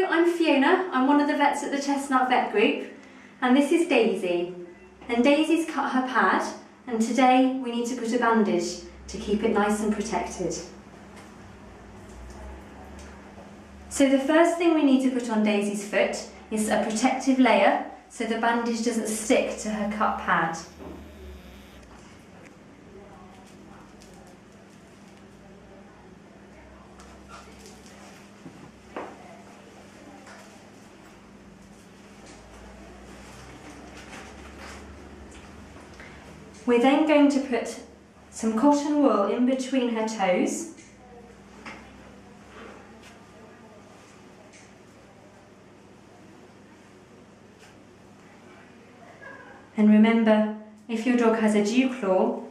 I'm Fiona. I'm one of the vets at the Chestnut Vet Group, and this is Daisy. And Daisy's cut her pad, and today we need to put a bandage to keep it nice and protected. So the first thing we need to put on Daisy's foot is a protective layer so the bandage doesn't stick to her cut pad. We're then going to put some cotton wool in between her toes. And remember, if your dog has a dew claw,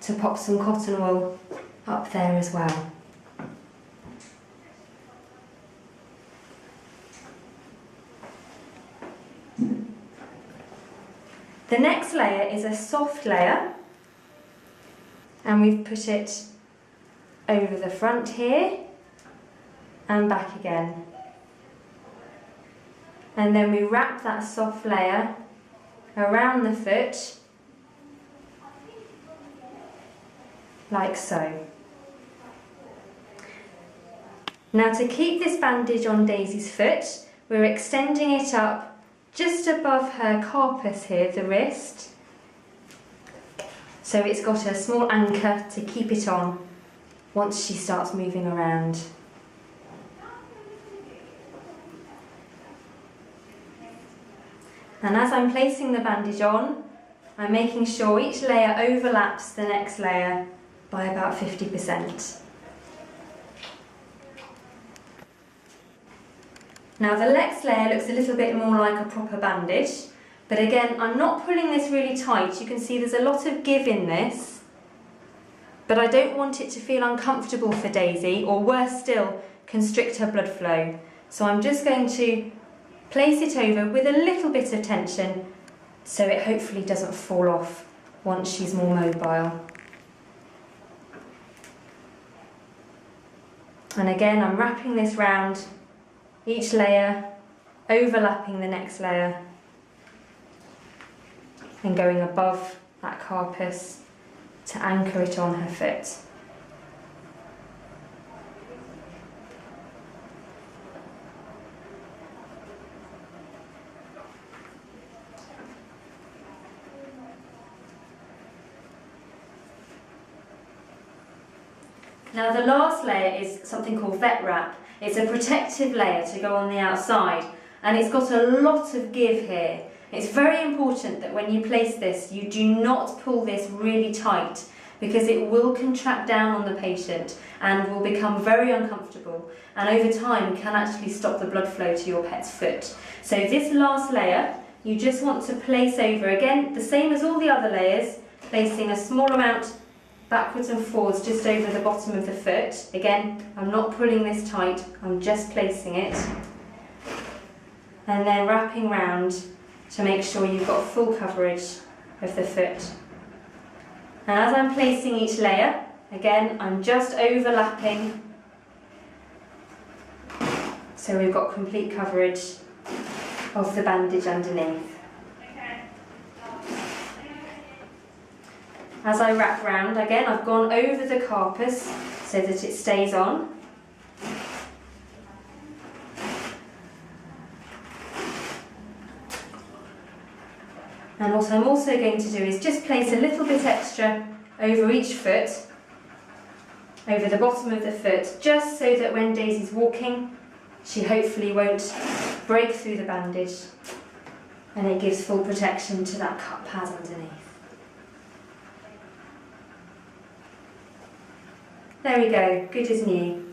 to pop some cotton wool up there as well. The next layer is a soft layer, and we've put it over the front here and back again. And then we wrap that soft layer around the foot, like so. Now, to keep this bandage on Daisy's foot, we're extending it up just above her carpus here, the wrist, so it's got a small anchor to keep it on once she starts moving around. And as I'm placing the bandage on, I'm making sure each layer overlaps the next layer by about 50%. Now the next layer looks a little bit more like a proper bandage, but again, I'm not pulling this really tight. You can see there's a lot of give in this, but I don't want it to feel uncomfortable for Daisy, or worse still, constrict her blood flow. So I'm just going to place it over with a little bit of tension so it hopefully doesn't fall off once she's more mobile. And again, I'm wrapping this round, each layer overlapping the next layer and going above that carpus to anchor it on her foot. Now the last layer is something called vet wrap. It's a protective layer to go on the outside, and it's got a lot of give here. It's very important that when you place this, you do not pull this really tight, because it will contract down on the patient and will become very uncomfortable, and over time can actually stop the blood flow to your pet's foot. So this last layer, you just want to place over, again, the same as all the other layers, placing a small amount backwards and forwards just over the bottom of the foot. Again, I'm not pulling this tight, I'm just placing it. And then wrapping round to make sure you've got full coverage of the foot. And as I'm placing each layer, again, I'm just overlapping so we've got complete coverage of the bandage underneath. As I wrap round, again, I've gone over the carpus so that it stays on. And what I'm also going to do is just place a little bit extra over each foot, over the bottom of the foot, just so that when Daisy's walking, she hopefully won't break through the bandage, and it gives full protection to that cut pad underneath. There we go, good as new.